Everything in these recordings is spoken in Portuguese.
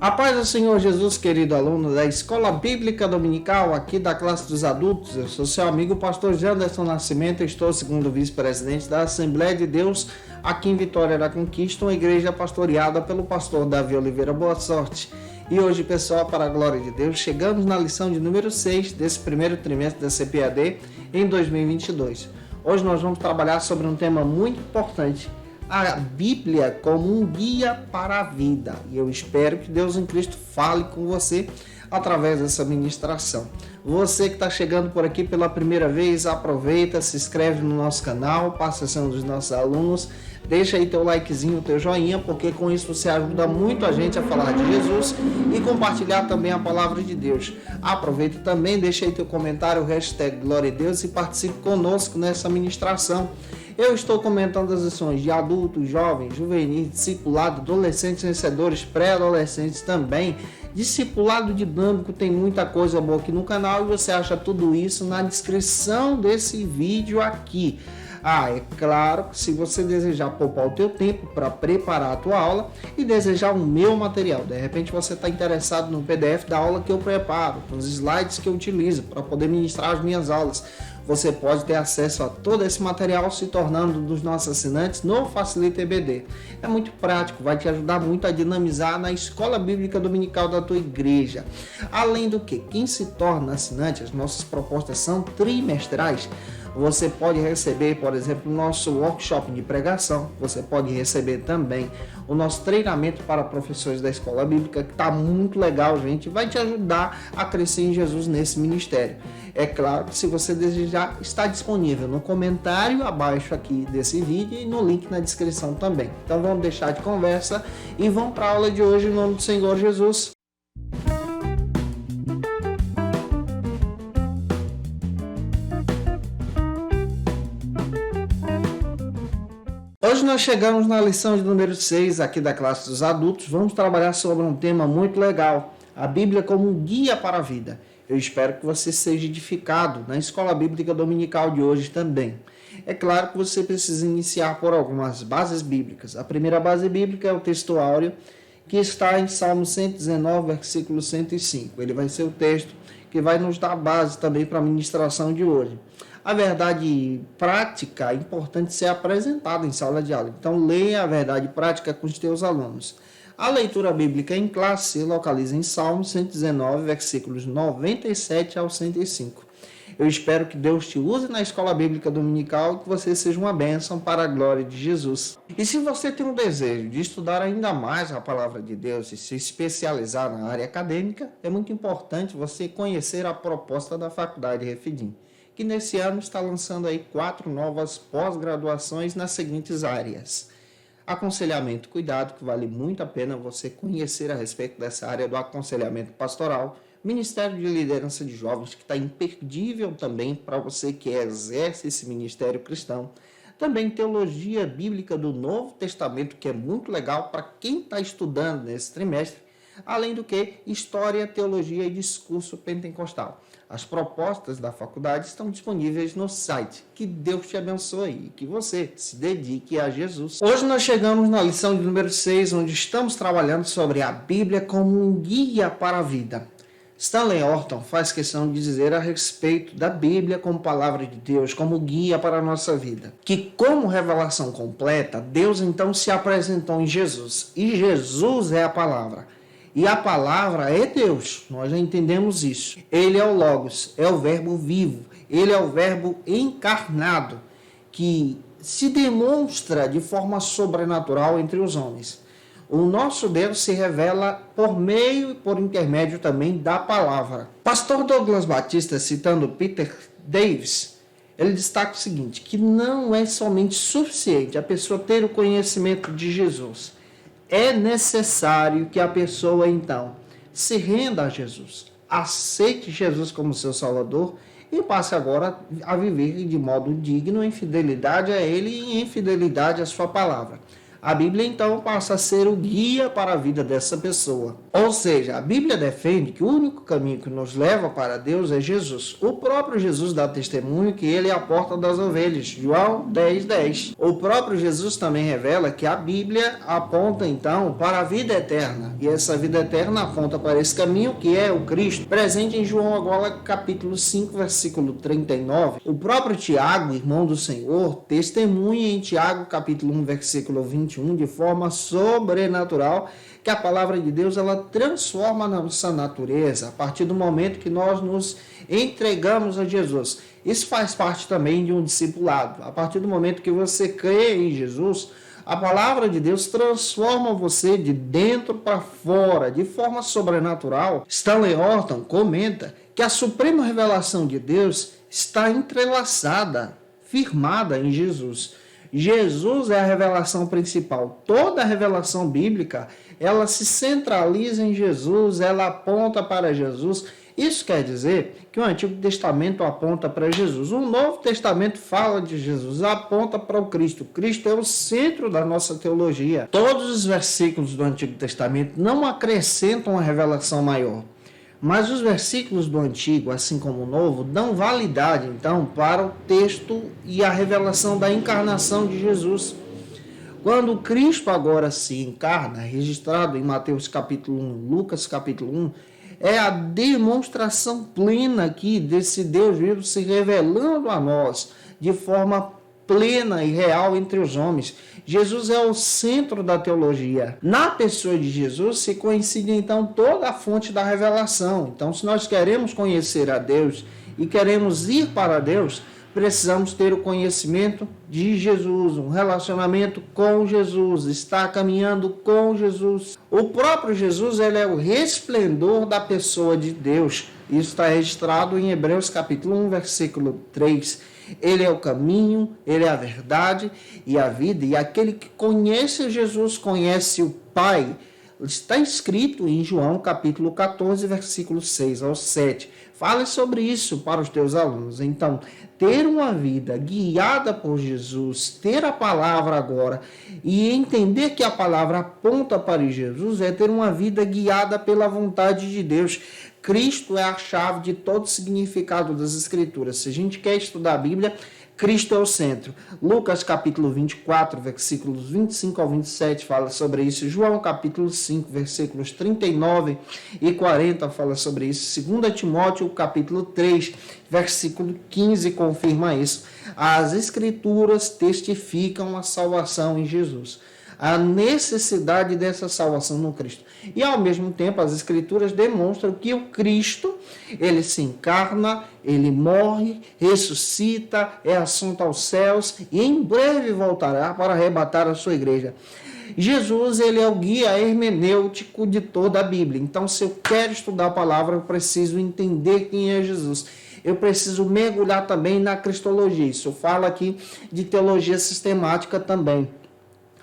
A paz do Senhor Jesus, querido aluno da Escola Bíblica Dominical, aqui da classe dos adultos. Eu sou seu amigo, pastor Janderson Nascimento, estou segundo vice-presidente da Assembleia de Deus, aqui em Vitória da Conquista, uma igreja pastoreada pelo pastor Davi Oliveira. Boa sorte! E hoje, pessoal, para a glória de Deus, chegamos na lição de número 6 desse primeiro trimestre da CPAD em 2022. Hoje nós vamos trabalhar sobre um tema muito importante, a Bíblia como um guia para a vida. E eu espero que Deus em Cristo fale com você através dessa ministração. Você que está chegando por aqui pela primeira vez, aproveita, se inscreve no nosso canal, passa a ser um dos nossos alunos, deixa aí teu likezinho, teu joinha, porque com isso você ajuda muito a gente a falar de Jesus e compartilhar também a palavra de Deus. Aproveita também, deixa aí teu comentário, hashtag Glória a Deus e participe conosco nessa ministração. Eu estou comentando as lições de adultos, jovens, juvenis, discipulado, adolescentes, vencedores, pré-adolescentes também. Discipulado dinâmico, tem muita coisa boa aqui no canal e você acha tudo isso na descrição desse vídeo aqui. É claro que se você desejar poupar o teu tempo para preparar a tua aula e desejar o meu material, de repente você está interessado no PDF da aula que eu preparo, nos slides que eu utilizo para poder ministrar as minhas aulas, você pode ter acesso a todo esse material se tornando um dos nossos assinantes no Facilita EBD. É muito prático, vai te ajudar muito a dinamizar na Escola Bíblica Dominical da tua igreja. Além do que, quem se torna assinante, as nossas propostas são trimestrais. Você pode receber, por exemplo, o nosso workshop de pregação. Você pode receber também o nosso treinamento para professores da Escola Bíblica, que está muito legal, gente. Vai te ajudar a crescer em Jesus nesse ministério. É claro que se você desejar, está disponível no comentário abaixo aqui desse vídeo e no link na descrição também. Então vamos deixar de conversa e vamos para a aula de hoje em nome do Senhor Jesus. Hoje nós chegamos na lição de número 6 aqui da classe dos adultos. Vamos trabalhar sobre um tema muito legal, a Bíblia como um guia para a vida. Eu espero que você seja edificado na Escola Bíblica Dominical de hoje também. É claro que você precisa iniciar por algumas bases bíblicas. A primeira base bíblica é o texto áureo, que está em Salmo 119, versículo 105. Ele vai ser o texto que vai nos dar base também para a ministração de hoje. A verdade prática é importante ser apresentada em sala de aula. Então, leia a verdade prática com os teus alunos. A leitura bíblica em classe se localiza em Salmo 119, versículos 97 ao 105. Eu espero que Deus te use na Escola Bíblica Dominical e que você seja uma bênção para a glória de Jesus. E se você tem um desejo de estudar ainda mais a Palavra de Deus e se especializar na área acadêmica, é muito importante você conhecer a proposta da Faculdade Refidim, que nesse ano está lançando aí 4 novas pós-graduações nas seguintes áreas. Aconselhamento, cuidado, que vale muito a pena você conhecer a respeito dessa área do aconselhamento pastoral. Ministério de Liderança de Jovens, que está imperdível também para você que exerce esse ministério cristão. Também Teologia Bíblica do Novo Testamento, que é muito legal para quem está estudando nesse trimestre. Além do que, História, Teologia e Discurso Pentecostal. As propostas da faculdade estão disponíveis no site. Que Deus te abençoe e que você se dedique a Jesus. Hoje nós chegamos na lição de número 6, onde estamos trabalhando sobre a Bíblia como um guia para a vida. Stanley Orton faz questão de dizer a respeito da Bíblia como palavra de Deus, como guia para a nossa vida. Que como revelação completa, Deus então se apresentou em Jesus. E Jesus é a palavra. E a palavra é Deus, nós já entendemos isso. Ele é o Logos, é o verbo vivo, ele é o verbo encarnado, que se demonstra de forma sobrenatural entre os homens. O nosso Deus se revela por meio e por intermédio também da palavra. Pastor Douglas Batista, citando Peter Davis, ele destaca o seguinte, que não é somente suficiente a pessoa ter o conhecimento de Jesus. É necessário que a pessoa, então, se renda a Jesus, aceite Jesus como seu Salvador e passe agora a viver de modo digno em fidelidade a Ele e em fidelidade à sua palavra. a Bíblia então passa a ser o guia para a vida dessa pessoa. Ou seja, a Bíblia defende que o único caminho que nos leva para Deus é Jesus. O próprio Jesus dá testemunho que ele é a porta das ovelhas, João 10:10. O próprio Jesus também revela que a Bíblia aponta então para a vida eterna, e essa vida eterna aponta para esse caminho que é o Cristo, presente em João agora capítulo 5, versículo 39. O próprio Tiago, irmão do Senhor, testemunha em Tiago capítulo 1, versículo 21, de forma sobrenatural, que a palavra de Deus ela transforma a nossa natureza a partir do momento que nós nos entregamos a Jesus. Isso faz parte também de um discipulado. A partir do momento que você crê em Jesus, a palavra de Deus transforma você de dentro para fora, de forma sobrenatural. Stanley Horton comenta que a suprema revelação de Deus está entrelaçada, firmada em Jesus. Jesus é a revelação principal. Toda a revelação bíblica, ela se centraliza em Jesus, ela aponta para Jesus. Isso quer dizer que o Antigo Testamento aponta para Jesus. O Novo Testamento fala de Jesus, aponta para o Cristo. Cristo é o centro da nossa teologia. Todos os versículos do Antigo Testamento não acrescentam uma revelação maior. Mas os versículos do Antigo, assim como o Novo, dão validade, então, para o texto e a revelação da encarnação de Jesus. Quando Cristo agora se encarna, registrado em Mateus capítulo 1, Lucas capítulo 1, é a demonstração plena aqui desse Deus vivo se revelando a nós de forma plena e real entre os homens. Jesus é o centro da teologia. Na pessoa de Jesus se coincide então toda a fonte da revelação. Então, se nós queremos conhecer a Deus e queremos ir para Deus, precisamos ter o conhecimento de Jesus, um relacionamento com Jesus, estar caminhando com Jesus. O próprio Jesus, ele é o resplendor da pessoa de Deus. Isso está registrado em Hebreus capítulo 1, versículo 3. Ele é o caminho, ele é a verdade e a vida. E aquele que conhece Jesus, conhece o Pai. Está escrito em João capítulo 14, versículos 6 ao 7. Fale sobre isso para os teus alunos. Então, ter uma vida guiada por Jesus, ter a palavra agora e entender que a palavra aponta para Jesus é ter uma vida guiada pela vontade de Deus. Cristo é a chave de todo o significado das Escrituras. Se a gente quer estudar a Bíblia, Cristo é o centro. Lucas capítulo 24, versículos 25 ao 27 fala sobre isso. João capítulo 5, versículos 39 e 40 fala sobre isso. 2 Timóteo capítulo 3, versículo 15 confirma isso. As Escrituras testificam a salvação em Jesus, a necessidade dessa salvação no Cristo. E, ao mesmo tempo, as Escrituras demonstram que o Cristo, ele se encarna, ele morre, ressuscita, é assunto aos céus e em breve voltará para arrebatar a sua igreja. Jesus, ele é o guia hermenêutico de toda a Bíblia. Então, se eu quero estudar a palavra, eu preciso entender quem é Jesus. Eu preciso mergulhar também na cristologia. Isso fala aqui de teologia sistemática também.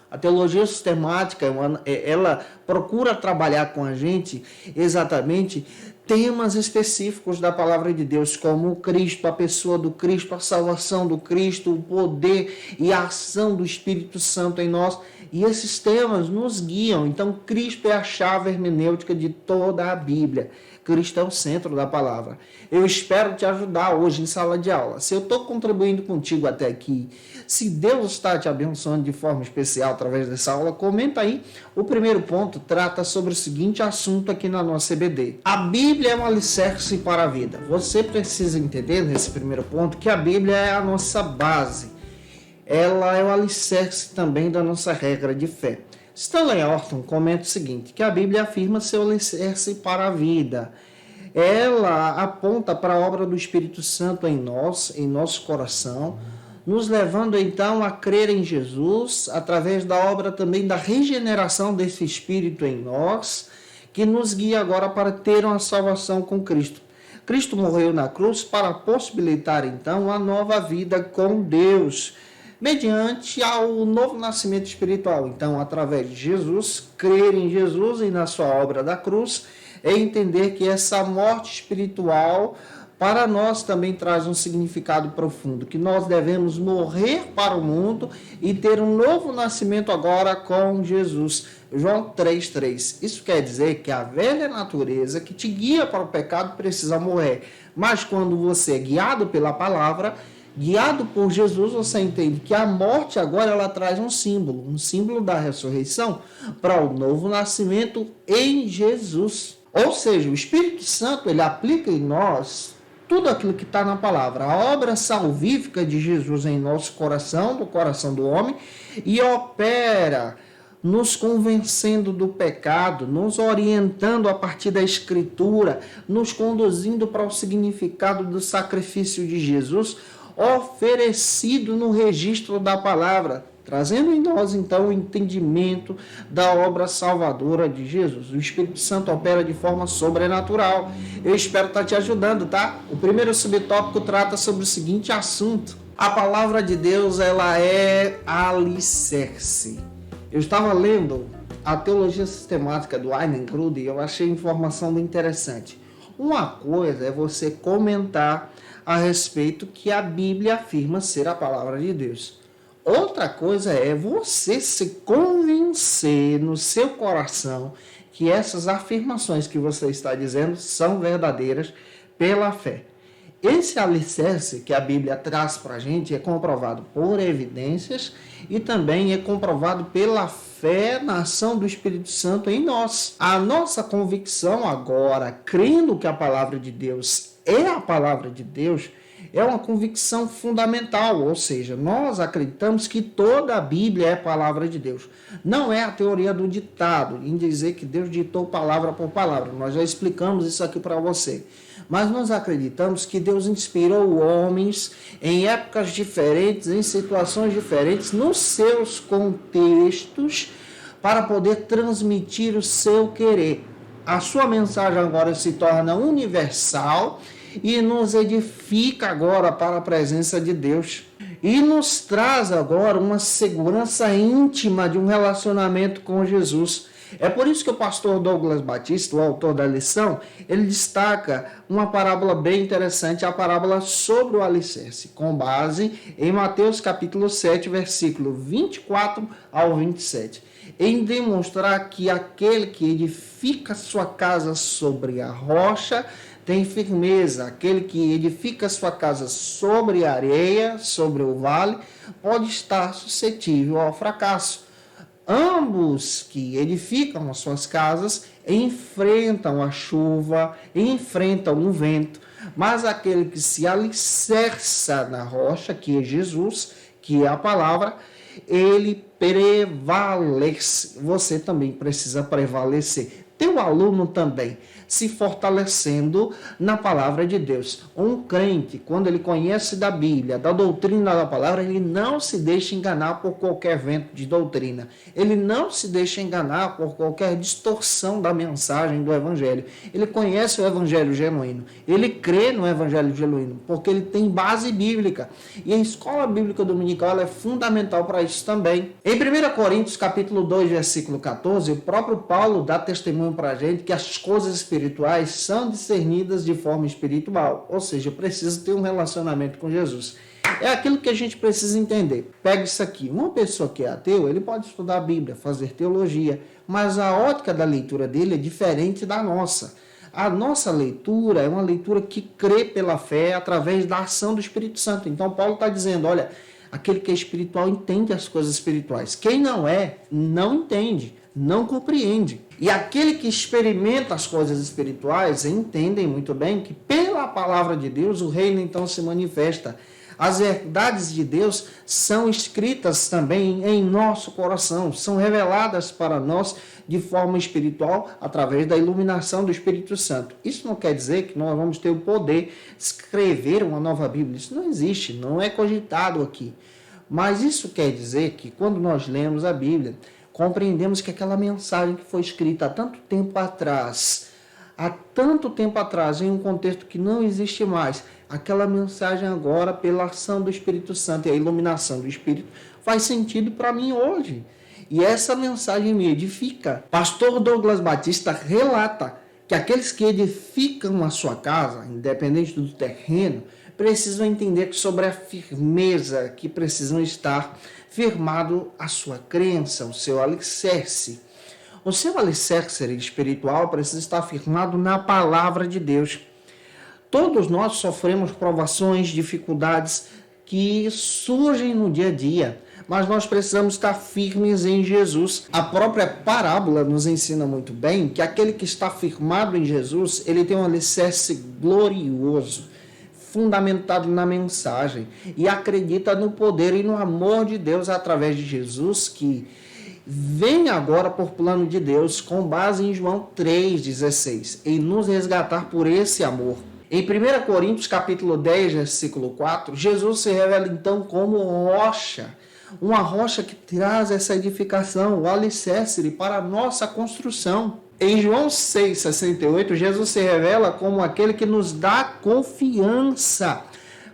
A teologia sistemática, ela procura trabalhar com a gente exatamente temas específicos da palavra de Deus, como o Cristo, a pessoa do Cristo, a salvação do Cristo, o poder e a ação do Espírito Santo em nós. E esses temas nos guiam. Então, Cristo é a chave hermenêutica de toda a Bíblia. Cristo é o centro da palavra. Eu espero te ajudar hoje em sala de aula. Se eu estou contribuindo contigo até aqui, se Deus está te abençoando de forma especial através dessa aula, comenta aí. O primeiro ponto trata sobre o seguinte assunto aqui na nossa EBD. A Bíblia é um alicerce para a vida. Você precisa entender nesse primeiro ponto que a Bíblia é a nossa base. Ela é o alicerce também da nossa regra de fé. Stanley Horton comenta o seguinte, que a Bíblia afirma seu alicerce para a vida. Ela aponta para a obra do Espírito Santo em nós, em nosso coração, nos levando então a crer em Jesus, através da obra também da regeneração desse Espírito em nós, que nos guia agora para ter uma salvação com Cristo. Cristo morreu na cruz para possibilitar então a nova vida com Deus, mediante ao novo nascimento espiritual. Então, através de Jesus, crer em Jesus e na sua obra da cruz, é entender que essa morte espiritual para nós também traz um significado profundo, que nós devemos morrer para o mundo e ter um novo nascimento agora com Jesus. João 3,3. Isso quer dizer que a velha natureza que te guia para o pecado precisa morrer. Mas quando você é guiado pela palavra, guiado por Jesus, você entende que a morte agora ela traz um símbolo da ressurreição para o novo nascimento em Jesus. Ou seja, o Espírito Santo ele aplica em nós tudo aquilo que está na palavra, a obra salvífica de Jesus em nosso coração, do coração do homem, e opera nos convencendo do pecado, nos orientando a partir da Escritura, nos conduzindo para o significado do sacrifício de Jesus, oferecido no registro da palavra, trazendo em nós, então, o entendimento da obra salvadora de Jesus. O Espírito Santo opera de forma sobrenatural. Eu espero estar te ajudando, tá? O primeiro subtópico trata sobre o seguinte assunto. A palavra de Deus, ela é alicerce. Eu estava lendo a Teologia Sistemática do Ayn Rand e eu achei a informação bem interessante. Uma coisa é você comentar a respeito que a Bíblia afirma ser a palavra de Deus. Outra coisa é você se convencer no seu coração que essas afirmações que você está dizendo são verdadeiras pela fé. Esse alicerce que a Bíblia traz para a gente é comprovado por evidências e também é comprovado pela fé na ação do Espírito Santo em nós. A nossa convicção agora, crendo que a palavra de Deus é a palavra de Deus, é uma convicção fundamental, ou seja, nós acreditamos que toda a Bíblia é palavra de Deus. Não é a teoria do ditado, em dizer que Deus ditou palavra por palavra. Nós já explicamos isso aqui para você. Mas nós acreditamos que Deus inspirou homens em épocas diferentes, em situações diferentes, nos seus contextos, para poder transmitir o seu querer. A sua mensagem agora se torna universal e nos edifica agora para a presença de Deus. E nos traz agora uma segurança íntima de um relacionamento com Jesus. É por isso que o pastor Douglas Batista, o autor da lição, ele destaca uma parábola bem interessante, a parábola sobre o alicerce, com base em Mateus capítulo 7, versículo 24 ao 27. Em demonstrar que aquele que edifica sua casa sobre a rocha tem firmeza. Aquele que edifica sua casa sobre a areia, sobre o vale, pode estar suscetível ao fracasso. Ambos que edificam as suas casas enfrentam a chuva, enfrentam o vento, mas aquele que se alicerça na rocha, que é Jesus, que é a palavra, ele prevalece. Você também precisa prevalecer. Teu aluno também se fortalecendo na palavra de Deus. Um crente, quando ele conhece da Bíblia, da doutrina da palavra, ele não se deixa enganar por qualquer vento de doutrina. Ele não se deixa enganar por qualquer distorção da mensagem do Evangelho. Ele conhece o Evangelho genuíno. Ele crê no Evangelho genuíno, porque ele tem base bíblica. E a escola bíblica dominical ela é fundamental para isso também. Em 1 Coríntios, capítulo 2, versículo 14, o próprio Paulo dá testemunho para a gente que as coisas espirituais são discernidas de forma espiritual, ou seja, precisa ter um relacionamento com Jesus. É aquilo que a gente precisa entender. Pega isso aqui, uma pessoa que é ateu, ele pode estudar a Bíblia, fazer teologia, mas a ótica da leitura dele é diferente da nossa. A nossa leitura é uma leitura que crê pela fé através da ação do Espírito Santo. Então Paulo está dizendo, olha, aquele que é espiritual entende as coisas espirituais. Quem não é, não entende, não compreende. E aquele que experimenta as coisas espirituais entendem muito bem que pela palavra de Deus o reino então se manifesta. As verdades de Deus são escritas também em nosso coração, são reveladas para nós de forma espiritual através da iluminação do Espírito Santo. Isso não quer dizer que nós vamos ter o poder de escrever uma nova Bíblia. Isso não existe, não é cogitado aqui. Mas isso quer dizer que quando nós lemos a Bíblia, compreendemos que aquela mensagem que foi escrita há tanto tempo atrás, em um contexto que não existe mais, aquela mensagem agora, pela ação do Espírito Santo e a iluminação do Espírito, faz sentido para mim hoje. E essa mensagem me edifica. Pastor Douglas Batista relata que aqueles que edificam a sua casa, independente do terreno, precisam entender sobre a firmeza que precisam estar firmado a sua crença, o seu alicerce. O seu alicerce espiritual precisa estar firmado na palavra de Deus. Todos nós sofremos provações, dificuldades que surgem no dia a dia, mas nós precisamos estar firmes em Jesus. A própria parábola nos ensina muito bem que aquele que está firmado em Jesus, ele tem um alicerce glorioso, fundamentado na mensagem, e acredita no poder e no amor de Deus através de Jesus, que vem agora por plano de Deus, com base em João 3,16, em nos resgatar por esse amor. Em 1 Coríntios capítulo 10, versículo 4, Jesus se revela então como rocha, uma rocha que traz essa edificação, o alicerce para a nossa construção. Em João 6,68, Jesus se revela como aquele que nos dá confiança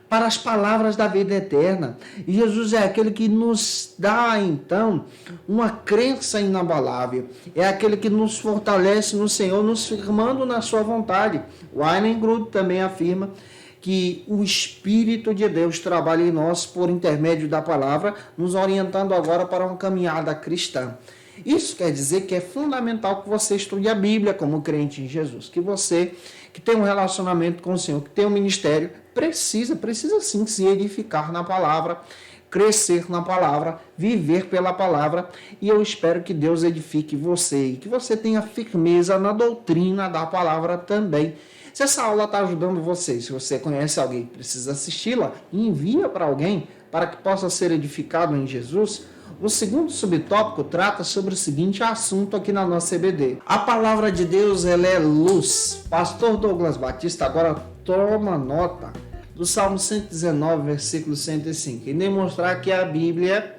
para as palavras da vida eterna. E Jesus é aquele que nos dá, então, uma crença inabalável. É aquele que nos fortalece no Senhor, nos firmando na sua vontade. Wayne Grudem também afirma que o Espírito de Deus trabalha em nós por intermédio da palavra, nos orientando agora para uma caminhada cristã. Isso quer dizer que é fundamental que você estude a Bíblia como crente em Jesus, que você que tem um relacionamento com o Senhor, que tem um ministério, precisa sim se edificar na palavra, crescer na palavra, viver pela palavra, e eu espero que Deus edifique você e que você tenha firmeza na doutrina da palavra também. Se essa aula está ajudando você, se você conhece alguém que precisa assisti-la, envia para alguém para que possa ser edificado em Jesus. O segundo subtópico trata sobre o seguinte assunto aqui na nossa EBD. A palavra de Deus, ela é luz. Pastor Douglas Batista agora toma nota do Salmo 119, versículo 105, e demonstrar que a Bíblia,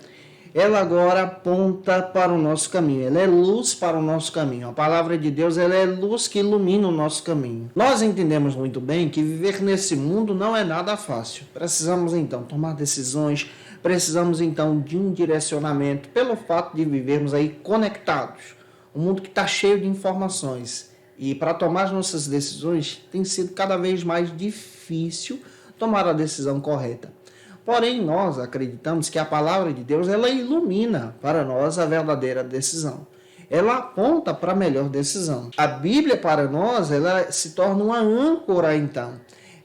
ela agora aponta para o nosso caminho. Ela é luz para o nosso caminho. A palavra de Deus, ela é luz que ilumina o nosso caminho. Nós entendemos muito bem que viver nesse mundo não é nada fácil. Precisamos, então, tomar decisões. Precisamos, então, de um direcionamento pelo fato de vivermos aí conectados. Um mundo que está cheio de informações. E para tomar as nossas decisões, tem sido cada vez mais difícil tomar a decisão correta. Porém, nós acreditamos que a palavra de Deus, ela ilumina para nós a verdadeira decisão. Ela aponta para a melhor decisão. A Bíblia, para nós, ela se torna uma âncora, então.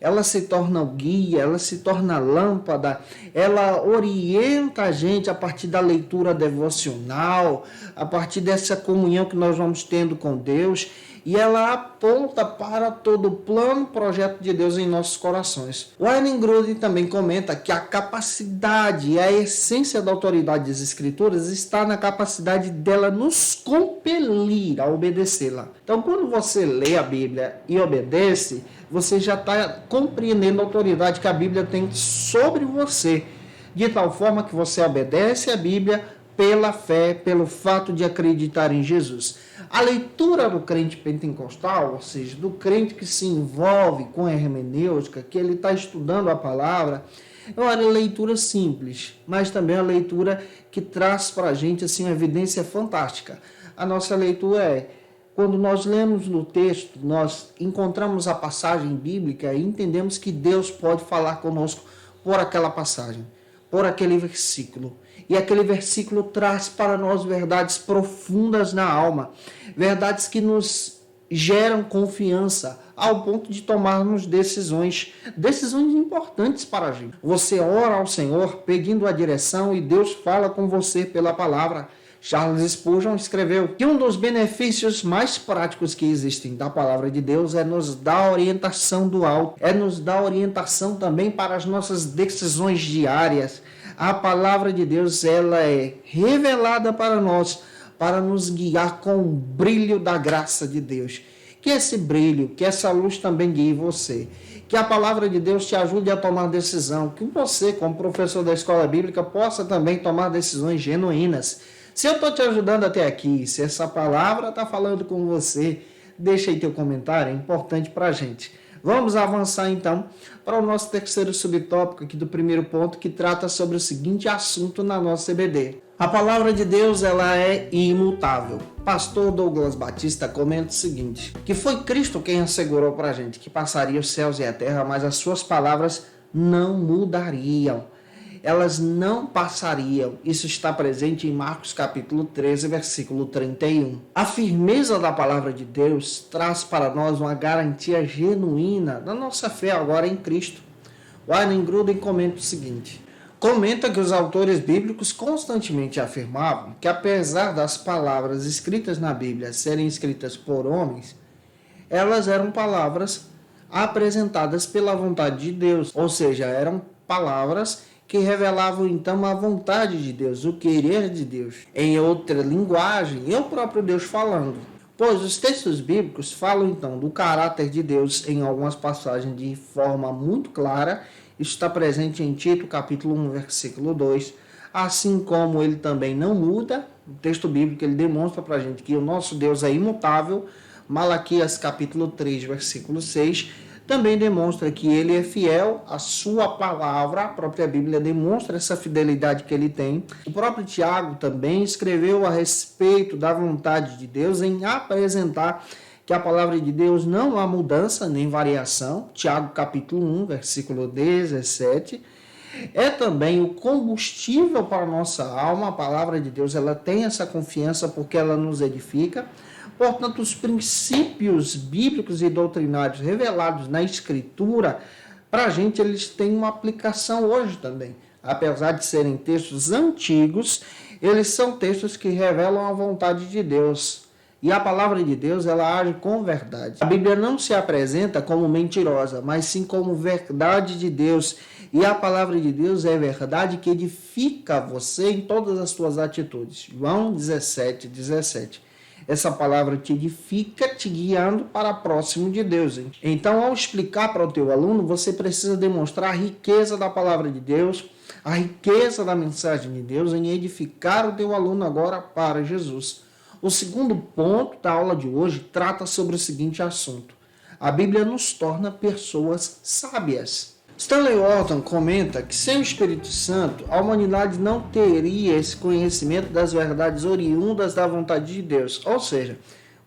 Ela se torna o guia, ela se torna a lâmpada, ela orienta a gente a partir da leitura devocional, a partir dessa comunhão que nós vamos tendo com Deus, e ela aponta para todo o plano, projeto de Deus em nossos corações. Wayne Grudem também comenta que a capacidade e a essência da autoridade das Escrituras está na capacidade dela nos compelir a obedecê-la. Então, quando você lê a Bíblia e obedece, você já está compreendendo a autoridade que a Bíblia tem sobre você, de tal forma que você obedece a Bíblia pela fé, pelo fato de acreditar em Jesus. A leitura do crente pentecostal, ou seja, do crente que se envolve com a hermenêutica, que ele está estudando a palavra, é uma leitura simples, mas também uma leitura que traz para a gente assim, uma evidência fantástica. A nossa leitura é: quando nós lemos no texto, nós encontramos a passagem bíblica e entendemos que Deus pode falar conosco por aquela passagem, por aquele versículo. E aquele versículo traz para nós verdades profundas na alma, verdades que nos geram confiança, ao ponto de tomarmos decisões importantes para a gente. Você ora ao Senhor pedindo a direção e Deus fala com você pela palavra. Charles Spurgeon escreveu que um dos benefícios mais práticos que existem da palavra de Deus é nos dar orientação do alto, é nos dar orientação também para as nossas decisões diárias. A palavra de Deus, ela é revelada para nós, para nos guiar com o brilho da graça de Deus. Que esse brilho, que essa luz também guie você. Que a palavra de Deus te ajude a tomar decisão. Que você, como professor da escola bíblica, possa também tomar decisões genuínas. Se eu estou te ajudando até aqui, se essa palavra está falando com você, deixa aí teu comentário, é importante para a gente. Vamos avançar então para o nosso terceiro subtópico aqui do primeiro ponto, que trata sobre o seguinte assunto na nossa EBD. A palavra de Deus, ela é imutável. Pastor Douglas Batista comenta o seguinte, que foi Cristo quem assegurou para a gente que passaria os céus e a terra, mas as suas palavras não mudariam. Elas não passariam. Isso está presente em Marcos capítulo 13, versículo 31. A firmeza da palavra de Deus traz para nós uma garantia genuína da nossa fé agora em Cristo. Wayne Gruden comenta o seguinte, comenta que os autores bíblicos constantemente afirmavam que apesar das palavras escritas na Bíblia serem escritas por homens, elas eram palavras apresentadas pela vontade de Deus, ou seja, eram palavras que revelavam então a vontade de Deus, o querer de Deus, em outra linguagem, e o próprio Deus falando. Pois os textos bíblicos falam então do caráter de Deus em algumas passagens de forma muito clara. Isso está presente em Tito capítulo 1, versículo 2, assim como ele também não muda. O texto bíblico ele demonstra para a gente que o nosso Deus é imutável. Malaquias capítulo 3, versículo 6, também demonstra que ele é fiel à sua palavra. A própria Bíblia demonstra essa fidelidade que ele tem. O próprio Tiago também escreveu a respeito da vontade de Deus em apresentar que a palavra de Deus não há mudança nem variação. Tiago capítulo 1, versículo 17. É também o combustível para a nossa alma. A palavra de Deus ela tem essa confiança porque ela nos edifica. Portanto, os princípios bíblicos e doutrinários revelados na Escritura, para a gente, eles têm uma aplicação hoje também. Apesar de serem textos antigos, eles são textos que revelam a vontade de Deus. E a palavra de Deus, ela age com verdade. A Bíblia não se apresenta como mentirosa, mas sim como verdade de Deus. E a palavra de Deus é verdade que edifica você em todas as suas atitudes. João 17, 17. Essa palavra te edifica, te guiando para próximo de Deus. Hein? Então, ao explicar para o teu aluno, você precisa demonstrar a riqueza da palavra de Deus, a riqueza da mensagem de Deus em edificar o teu aluno agora para Jesus. O segundo ponto da aula de hoje trata sobre o seguinte assunto. A Bíblia nos torna pessoas sábias. Stanley Orton comenta que sem o Espírito Santo, a humanidade não teria esse conhecimento das verdades oriundas da vontade de Deus. Ou seja,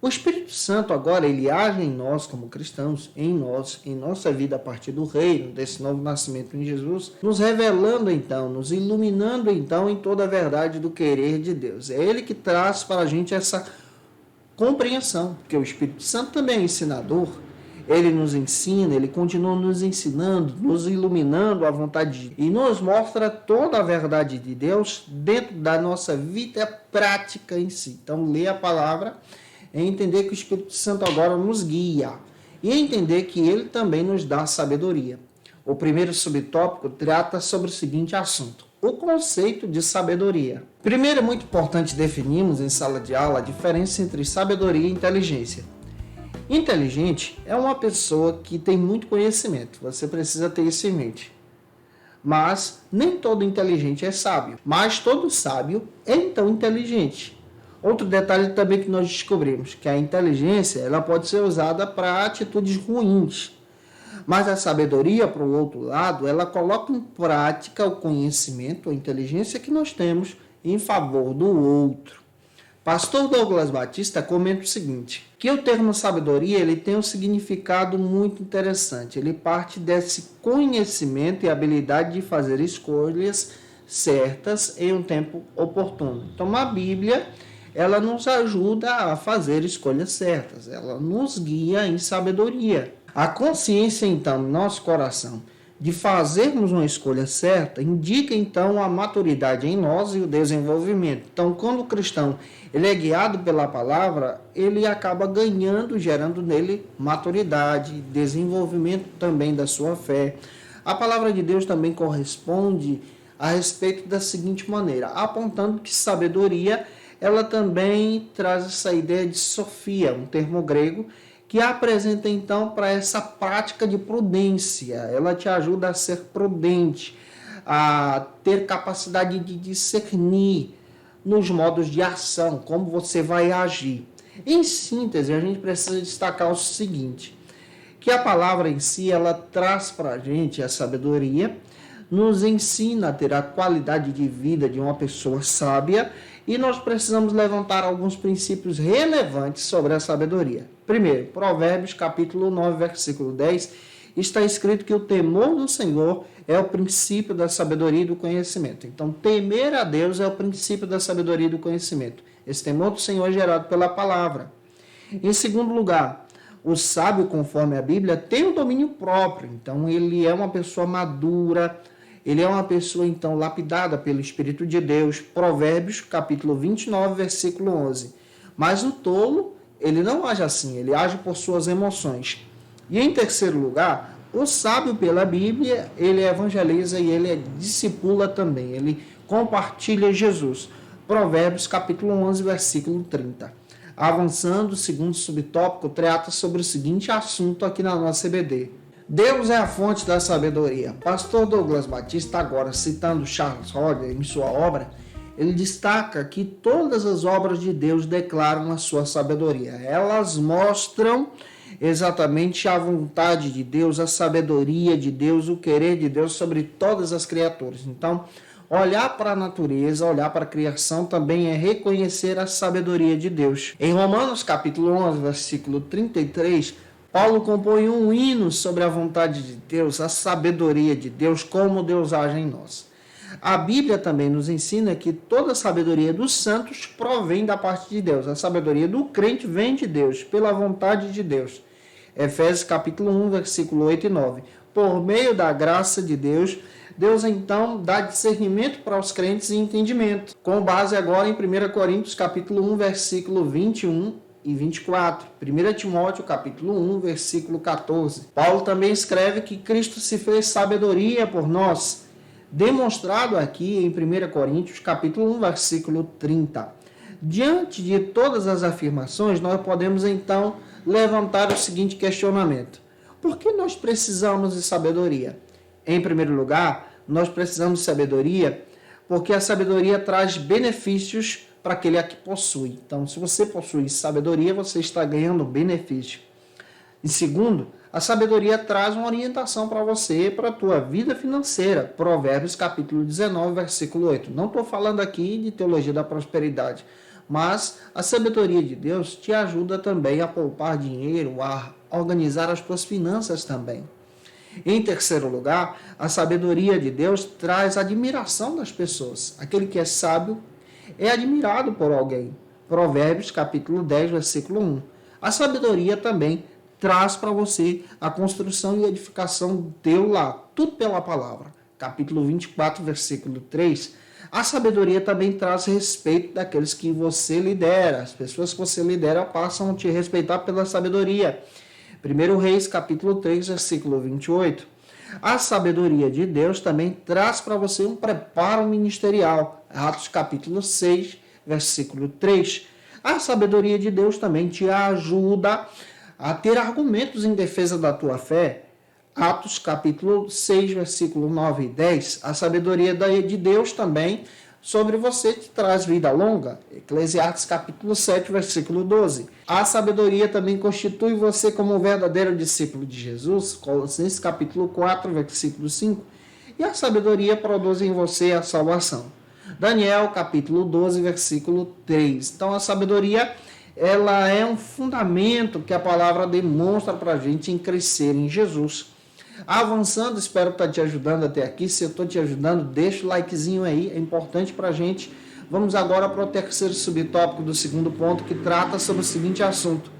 o Espírito Santo agora ele age em nós como cristãos, em nossa vida a partir do reino, desse novo nascimento em Jesus, nos revelando então, nos iluminando então em toda a verdade do querer de Deus. É Ele que traz para a gente essa compreensão, porque o Espírito Santo também é ensinador. Ele nos ensina, ele continua nos ensinando, nos iluminando a vontade de, e nos mostra toda a verdade de Deus dentro da nossa vida prática em si. Então, ler a palavra é entender que o Espírito Santo agora nos guia e entender que ele também nos dá sabedoria. O primeiro subtópico trata sobre o seguinte assunto: o conceito de sabedoria. Primeiro, é muito importante definirmos em sala de aula a diferença entre sabedoria e inteligência. Inteligente é uma pessoa que tem muito conhecimento, você precisa ter isso em mente. Mas nem todo inteligente é sábio, mas todo sábio é então inteligente. Outro detalhe também que nós descobrimos, que a inteligência ela pode ser usada para atitudes ruins. Mas a sabedoria, por outro lado, ela coloca em prática o conhecimento, a inteligência que nós temos em favor do outro. Pastor Douglas Batista comenta o seguinte, que o termo sabedoria ele tem um significado muito interessante. Ele parte desse conhecimento e habilidade de fazer escolhas certas em um tempo oportuno. Então, a Bíblia ela nos ajuda a fazer escolhas certas, ela nos guia em sabedoria. A consciência, então, no nosso coração, de fazermos uma escolha certa, indica, então, a maturidade em nós e o desenvolvimento. Então, quando o cristão ele é guiado pela palavra, ele acaba ganhando, gerando nele maturidade, desenvolvimento também da sua fé. A palavra de Deus também corresponde a respeito da seguinte maneira, apontando que sabedoria, ela também traz essa ideia de sofia, um termo grego, que apresenta então para essa prática de prudência. Ela te ajuda a ser prudente, a ter capacidade de discernir nos modos de ação, como você vai agir. Em síntese, a gente precisa destacar o seguinte, que a palavra em si, ela traz para a gente a sabedoria, nos ensina a ter a qualidade de vida de uma pessoa sábia e nós precisamos levantar alguns princípios relevantes sobre a sabedoria. Primeiro, Provérbios capítulo 9, versículo 10, está escrito que o temor do Senhor é o princípio da sabedoria e do conhecimento. Então, temer a Deus é o princípio da sabedoria e do conhecimento. Esse temor do Senhor é gerado pela palavra. Em segundo lugar, o sábio, conforme a Bíblia, tem um domínio próprio. Então, ele é uma pessoa madura, ele é uma pessoa, então, lapidada pelo Espírito de Deus. Provérbios, capítulo 29, versículo 11. Mas o tolo, ele não age assim, ele age por suas emoções. E em terceiro lugar, o sábio pela Bíblia, ele evangeliza e ele discipula também, ele compartilha Jesus. Provérbios capítulo 11, versículo 30. Avançando, o segundo subtópico trata sobre o seguinte assunto aqui na nossa CBD. Deus é a fonte da sabedoria. Pastor Douglas Batista, agora citando Charles Hodge em sua obra, ele destaca que todas as obras de Deus declaram a sua sabedoria. Elas mostram exatamente a vontade de Deus, a sabedoria de Deus, o querer de Deus sobre todas as criaturas. Então, olhar para a natureza, olhar para a criação também é reconhecer a sabedoria de Deus. Em Romanos capítulo 11, versículo 33, Paulo compõe um hino sobre a vontade de Deus, a sabedoria de Deus, como Deus age em nós. A Bíblia também nos ensina que toda a sabedoria dos santos provém da parte de Deus. A sabedoria do crente vem de Deus, pela vontade de Deus. Efésios capítulo 1, versículo 8 e 9. Por meio da graça de Deus, Deus então dá discernimento para os crentes e entendimento. Com base agora em 1 Coríntios capítulo 1, versículo 21 e 24. 1 Timóteo capítulo 1, versículo 14. Paulo também escreve que Cristo se fez sabedoria por nós, demonstrado aqui em 1 Coríntios capítulo 1, versículo 30. Diante de todas as afirmações, nós podemos então levantar o seguinte questionamento: por que nós precisamos de sabedoria? Em primeiro lugar, nós precisamos de sabedoria porque a sabedoria traz benefícios para aquele a que possui. Então, se você possui sabedoria, você está ganhando benefício. E segundo, a sabedoria traz uma orientação para você e para a tua vida financeira. Provérbios capítulo 19, versículo 8. Não estou falando aqui de teologia da prosperidade, mas a sabedoria de Deus te ajuda também a poupar dinheiro, a organizar as tuas finanças também. Em terceiro lugar, a sabedoria de Deus traz admiração das pessoas. Aquele que é sábio é admirado por alguém. Provérbios capítulo 10, versículo 1. A sabedoria também traz para você a construção e edificação do teu lar, tudo pela palavra. Capítulo 24, versículo 3. A sabedoria também traz respeito daqueles que você lidera. As pessoas que você lidera passam a te respeitar pela sabedoria. 1 Reis, capítulo 3, versículo 28. A sabedoria de Deus também traz para você um preparo ministerial. Atos, capítulo 6, versículo 3. A sabedoria de Deus também te ajuda a ter argumentos em defesa da tua fé. Atos, capítulo 6, versículo 9 e 10. A sabedoria de Deus também sobre você te traz vida longa. Eclesiastes capítulo 7, versículo 12. A sabedoria também constitui você como um verdadeiro discípulo de Jesus. Colossenses capítulo 4, versículo 5. E a sabedoria produz em você a salvação. Daniel capítulo 12, versículo 3. Então a sabedoria, ela é um fundamento que a palavra demonstra para a gente em crescer em Jesus. Avançando, espero estar te ajudando até aqui. Se eu estou te ajudando, deixa o likezinho aí, é importante para a gente. Vamos agora para o terceiro subtópico do segundo ponto, que trata sobre o seguinte assunto: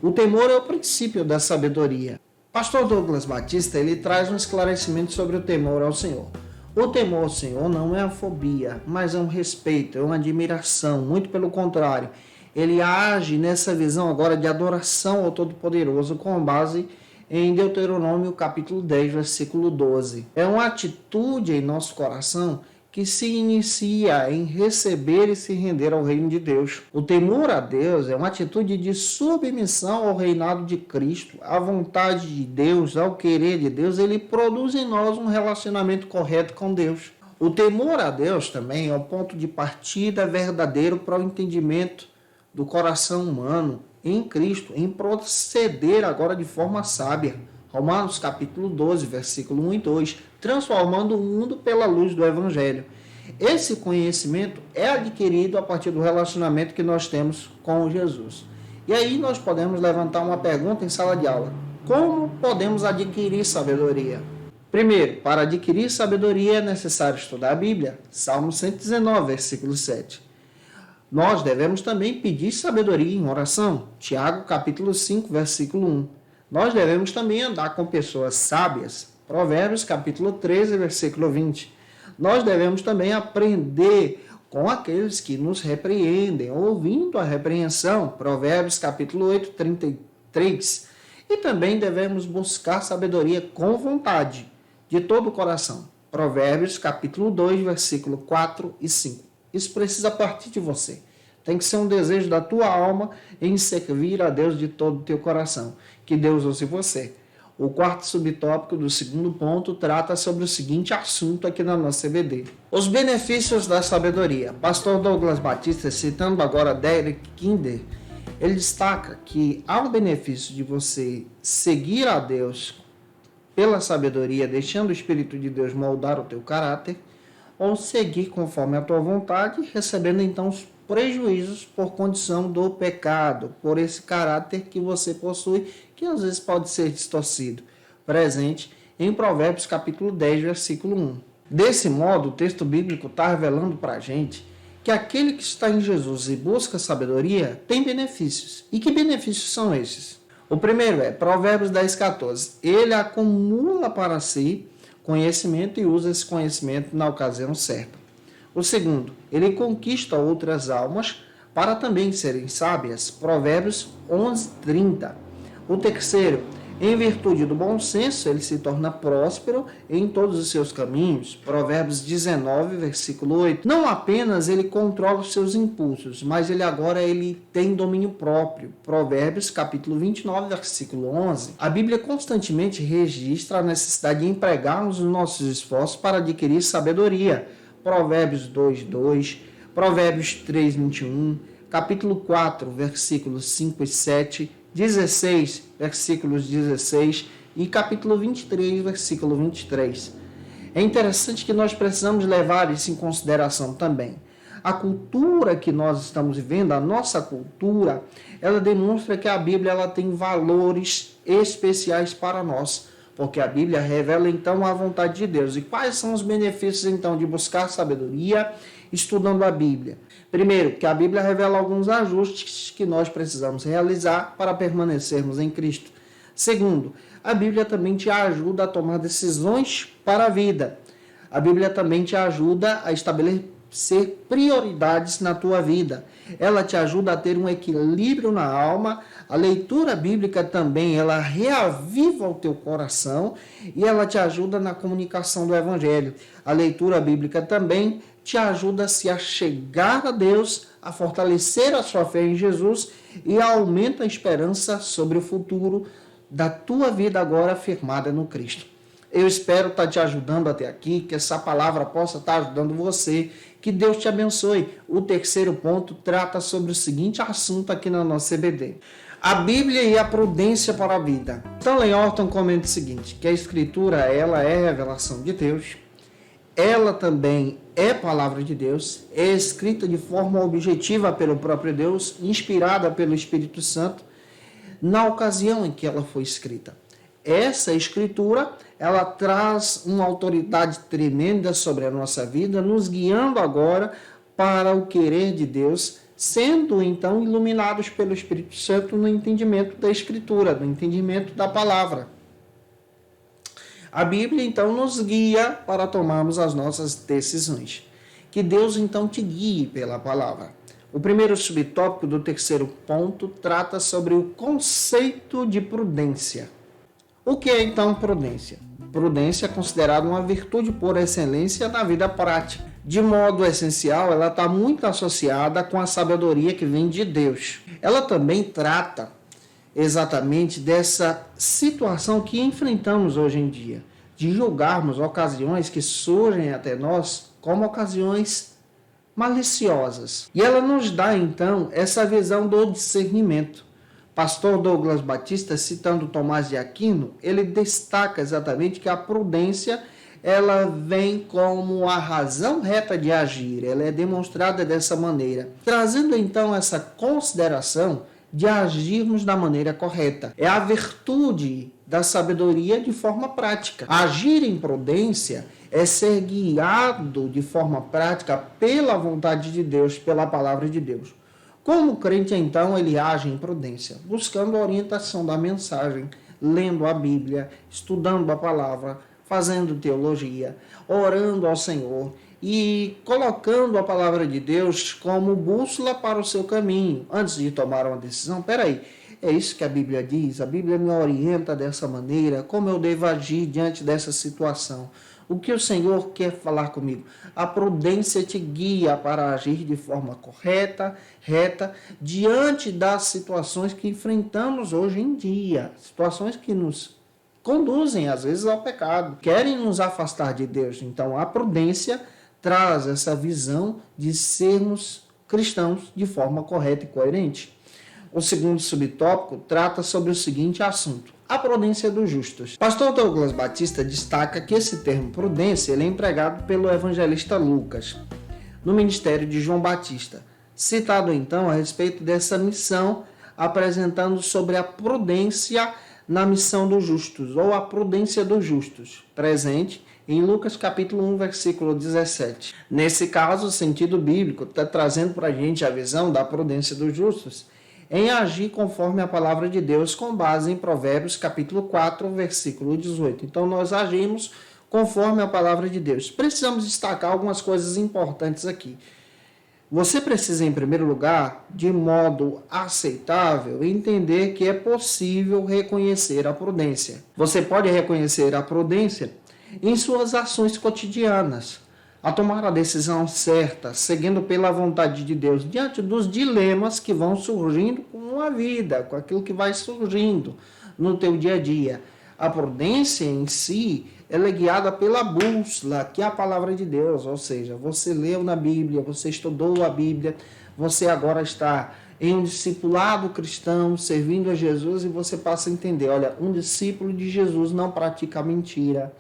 o temor é o princípio da sabedoria. Pastor Douglas Batista, ele traz um esclarecimento sobre o temor ao Senhor. O temor ao Senhor não é a fobia, mas é um respeito, é uma admiração, muito pelo contrário. Ele age nessa visão agora de adoração ao Todo-Poderoso com base em Deuteronômio capítulo 10, versículo 12. É uma atitude em nosso coração que se inicia em receber e se render ao reino de Deus. O temor a Deus é uma atitude de submissão ao reinado de Cristo, à vontade de Deus, ao querer de Deus. Ele produz em nós um relacionamento correto com Deus. O temor a Deus também é o ponto de partida verdadeiro para o entendimento do coração humano em Cristo, em proceder agora de forma sábia. Romanos capítulo 12, versículo 1 e 2, transformando o mundo pela luz do Evangelho. Esse conhecimento é adquirido a partir do relacionamento que nós temos com Jesus. E aí nós podemos levantar uma pergunta em sala de aula: como podemos adquirir sabedoria? Primeiro, para adquirir sabedoria é necessário estudar a Bíblia. Salmo 119, versículo 7. Nós devemos também pedir sabedoria em oração. Tiago capítulo 5, versículo 1. Nós devemos também andar com pessoas sábias. Provérbios capítulo 13, versículo 20. Nós devemos também aprender com aqueles que nos repreendem, ouvindo a repreensão. Provérbios capítulo 8, 33. E também devemos buscar sabedoria com vontade, de todo o coração. Provérbios capítulo 2, versículo 4 e 5. Isso precisa partir de você. Tem que ser um desejo da tua alma em servir a Deus de todo o teu coração. Que Deus use você. O quarto subtópico do segundo ponto trata sobre o seguinte assunto aqui na nossa EBD. Os benefícios da sabedoria. Pastor Douglas Batista, citando agora Derek Kinder, ele destaca que há um benefício de você seguir a Deus pela sabedoria, deixando o Espírito de Deus moldar o teu caráter, ou seguir conforme a tua vontade, recebendo então os prejuízos por condição do pecado, por esse caráter que você possui, que às vezes pode ser distorcido, presente em Provérbios capítulo 10, versículo 1. Desse modo, o texto bíblico está revelando para a gente que aquele que está em Jesus e busca sabedoria tem benefícios. E que benefícios são esses? O primeiro é Provérbios 10, 14. Ele acumula para si conhecimento e usa esse conhecimento na ocasião certa. O segundo, ele conquista outras almas para também serem sábias. Provérbios 11, 30. O terceiro, em virtude do bom senso, ele se torna próspero em todos os seus caminhos. Provérbios 19, versículo 8. Não apenas ele controla os seus impulsos, mas ele tem domínio próprio. Provérbios capítulo 29, versículo 11. A Bíblia constantemente registra a necessidade de empregarmos os nossos esforços para adquirir sabedoria. Provérbios 2, 2, Provérbios 3, 21, capítulo 4, versículos 5 e 7, 16, versículos 16 e capítulo 23, versículo 23. É interessante que nós precisamos levar isso em consideração também. A cultura que nós estamos vivendo, a nossa cultura, ela demonstra que a Bíblia ela tem valores especiais para nós. Porque a Bíblia revela, então, a vontade de Deus. E quais são os benefícios, então, de buscar sabedoria estudando a Bíblia? Primeiro, que a Bíblia revela alguns ajustes que nós precisamos realizar para permanecermos em Cristo. Segundo, a Bíblia também te ajuda a tomar decisões para a vida. A Bíblia também te ajuda a estabelecer prioridades na tua vida. Ela te ajuda a ter um equilíbrio na alma. A leitura bíblica também, ela reaviva o teu coração e ela te ajuda na comunicação do Evangelho. A leitura bíblica também te ajuda a se achegar a Deus, a fortalecer a sua fé em Jesus e aumenta a esperança sobre o futuro da tua vida agora firmada no Cristo. Eu espero estar te ajudando até aqui, que essa palavra possa estar ajudando você. Que Deus te abençoe. O terceiro ponto trata sobre o seguinte assunto aqui na nossa EBD. A Bíblia e a prudência para a vida. Stanley Horton comenta o seguinte, que a Escritura ela é revelação de Deus, ela também é palavra de Deus, é escrita de forma objetiva pelo próprio Deus, inspirada pelo Espírito Santo, na ocasião em que ela foi escrita. Essa escritura, ela traz uma autoridade tremenda sobre a nossa vida, nos guiando agora para o querer de Deus, sendo então iluminados pelo Espírito Santo no entendimento da Escritura, no entendimento da palavra. A Bíblia então nos guia para tomarmos as nossas decisões. Que Deus então te guie pela palavra. O primeiro subtópico do terceiro ponto trata sobre o conceito de prudência. O que é então prudência? Prudência é considerada uma virtude por excelência na vida prática. De modo essencial, ela está muito associada com a sabedoria que vem de Deus. Ela também trata exatamente dessa situação que enfrentamos hoje em dia, de julgarmos ocasiões que surgem até nós como ocasiões maliciosas. E ela nos dá, então, essa visão do discernimento. Pastor Douglas Batista, citando Tomás de Aquino, ele destaca exatamente que a prudência ela vem como a razão reta de agir, ela é demonstrada dessa maneira, trazendo então essa consideração de agirmos da maneira correta. É a virtude da sabedoria de forma prática. Agir em prudência é ser guiado de forma prática pela vontade de Deus, pela palavra de Deus. Como crente, então, ele age em prudência, buscando a orientação da mensagem, lendo a Bíblia, estudando a palavra, fazendo teologia, orando ao Senhor e colocando a palavra de Deus como bússola para o seu caminho, antes de tomar uma decisão. Peraí, é isso que a Bíblia diz? A Bíblia me orienta dessa maneira, como eu devo agir diante dessa situação? O que o Senhor quer falar comigo? A prudência te guia para agir de forma correta, reta, diante das situações que enfrentamos hoje em dia, situações que nos conduzem, às vezes, ao pecado, querem nos afastar de Deus. Então, a prudência traz essa visão de sermos cristãos de forma correta e coerente. O segundo subtópico trata sobre o seguinte assunto: a prudência dos justos. Pastor Douglas Batista destaca que esse termo prudência ele é empregado pelo evangelista Lucas, no ministério de João Batista, citado então a respeito dessa missão, apresentando sobre a prudência na missão dos justos, ou a prudência dos justos, presente em Lucas capítulo 1, versículo 17. Nesse caso, o sentido bíblico está trazendo para a gente a visão da prudência dos justos em agir conforme a palavra de Deus, com base em Provérbios capítulo 4, versículo 18. Então, nós agimos conforme a palavra de Deus. Precisamos destacar algumas coisas importantes aqui. Você precisa, em primeiro lugar, de modo aceitável, entender que é possível reconhecer a prudência. Você pode reconhecer a prudência em suas ações cotidianas, a tomar a decisão certa, seguindo pela vontade de Deus, diante dos dilemas que vão surgindo com a vida, com aquilo que vai surgindo no teu dia a dia. A prudência em si, ela é guiada pela bússola, que é a palavra de Deus, ou seja, você leu na Bíblia, você estudou a Bíblia, você agora está em um discipulado cristão, servindo a Jesus, e você passa a entender, olha, um discípulo de Jesus não pratica mentira,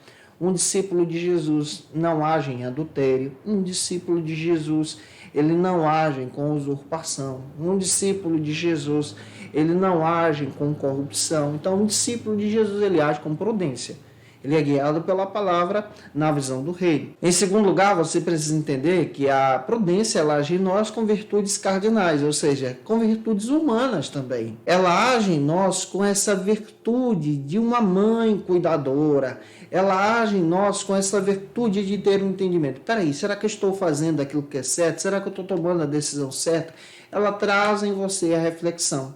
um discípulo de Jesus não age em adultério, um discípulo de Jesus, ele não age com usurpação, um discípulo de Jesus, ele não age com corrupção. Então, um discípulo de Jesus, ele age com prudência. Ele é guiado pela palavra na visão do reino. Em segundo lugar, você precisa entender que a prudência, ela age em nós com virtudes cardinais, ou seja, com virtudes humanas também. Ela age em nós com essa virtude de uma mãe cuidadora. Ela age em nós com essa virtude de ter um entendimento. Peraí, será que eu estou fazendo aquilo que é certo? Será que eu estou tomando a decisão certa? Ela traz em você a reflexão.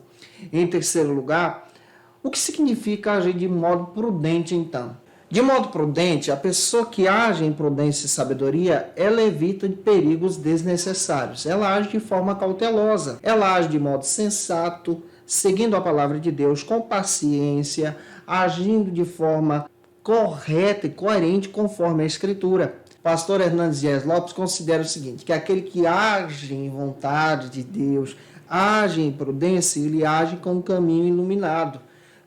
Em terceiro lugar, o que significa agir de modo prudente, então? De modo prudente, a pessoa que age em prudência e sabedoria, ela evita de perigos desnecessários. Ela age de forma cautelosa. Ela age de modo sensato, seguindo a palavra de Deus, com paciência, agindo de forma correta e coerente conforme a Escritura. Pastor Hernandes Dias Lopes considera o seguinte, que aquele que age em vontade de Deus, age em prudência, ele age com um caminho iluminado,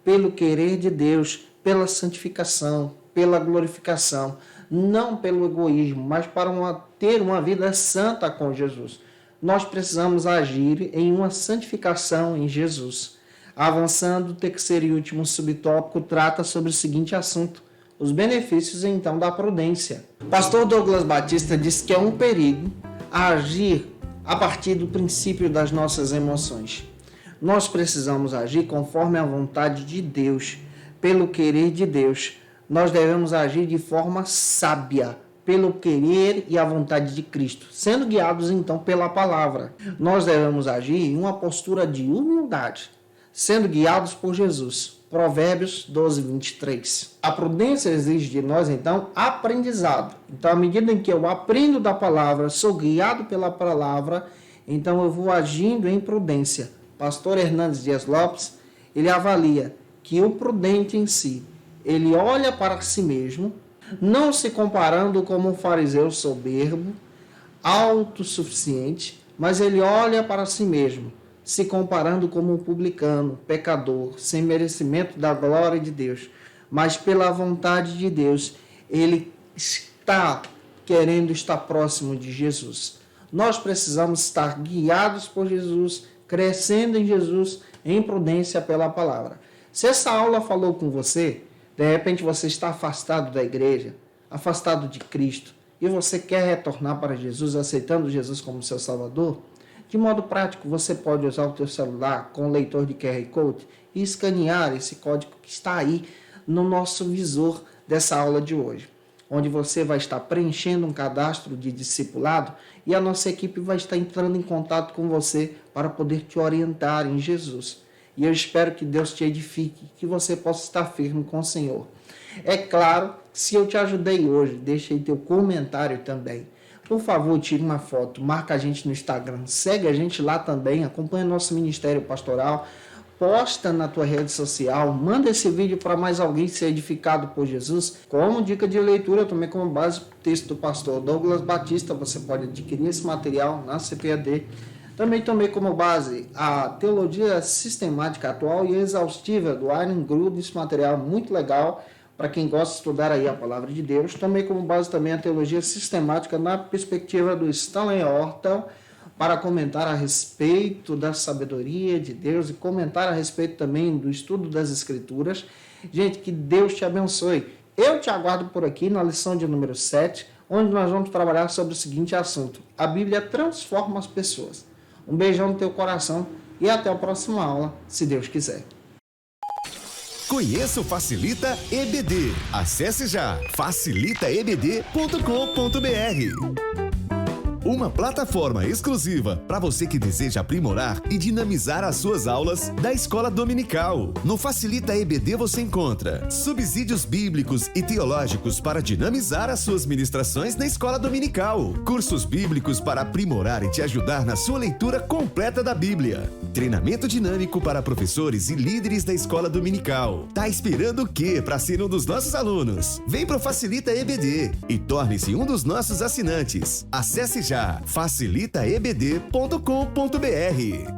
pelo querer de Deus, pela santificação, pela glorificação, não pelo egoísmo, mas para ter uma vida santa com Jesus. Nós precisamos agir em uma santificação em Jesus. Avançando, o terceiro e último subtópico trata sobre o seguinte assunto: os benefícios, então, da prudência. Pastor Douglas Batista diz que é um perigo agir a partir do princípio das nossas emoções. Nós precisamos agir conforme a vontade de Deus, pelo querer de Deus. Nós devemos agir de forma sábia, pelo querer e a vontade de Cristo, sendo guiados então pela palavra. Nós devemos agir em uma postura de humildade, sendo guiados por Jesus. Provérbios 12, 23. A prudência exige de nós, então, aprendizado. Então, à medida em que eu aprendo da palavra, sou guiado pela palavra, então eu vou agindo em prudência. Pastor Hernandes Dias Lopes, ele avalia que o prudente em si, ele olha para si mesmo, não se comparando como um fariseu soberbo, autossuficiente, mas ele olha para si mesmo, se comparando como um publicano, pecador, sem merecimento da glória de Deus, mas pela vontade de Deus, ele está querendo estar próximo de Jesus. Nós precisamos estar guiados por Jesus, crescendo em Jesus, em prudência pela palavra. Se essa aula falou com você, de repente você está afastado da igreja, afastado de Cristo, e você quer retornar para Jesus, aceitando Jesus como seu Salvador, de modo prático, você pode usar o teu celular com o leitor de QR Code e escanear esse código que está aí no nosso visor dessa aula de hoje, onde você vai estar preenchendo um cadastro de discipulado e a nossa equipe vai estar entrando em contato com você para poder te orientar em Jesus. E eu espero que Deus te edifique, que você possa estar firme com o Senhor. É claro, se eu te ajudei hoje, deixa aí teu comentário também. Por favor, tire uma foto, marca a gente no Instagram, segue a gente lá também, acompanha nosso ministério pastoral, posta na tua rede social, manda esse vídeo para mais alguém ser edificado por Jesus. Como dica de leitura, eu tomei como base o texto do pastor Douglas Batista, você pode adquirir esse material na CPAD. Também tomei como base a teologia sistemática atual e exaustiva do Iron Gruden, esse material muito legal, para quem gosta de estudar aí a palavra de Deus. Tomei como base também a teologia sistemática na perspectiva do Stanley Ortel, para comentar a respeito da sabedoria de Deus e comentar a respeito também do estudo das Escrituras. Gente, que Deus te abençoe. Eu te aguardo por aqui na lição de número 7, onde nós vamos trabalhar sobre o seguinte assunto: a Bíblia transforma as pessoas. Um beijão no teu coração e até a próxima aula, se Deus quiser. Conheça o Facilita EBD. Acesse já facilitaebd.com.br. Uma plataforma exclusiva para você que deseja aprimorar e dinamizar as suas aulas da escola dominical. No Facilita EBD você encontra subsídios bíblicos e teológicos para dinamizar as suas ministrações na escola dominical, cursos bíblicos para aprimorar e te ajudar na sua leitura completa da Bíblia, treinamento dinâmico para professores e líderes da escola dominical. Tá esperando o quê para ser um dos nossos alunos? Vem pro Facilita EBD e torne-se um dos nossos assinantes. Acesse já facilitaebd.com.br.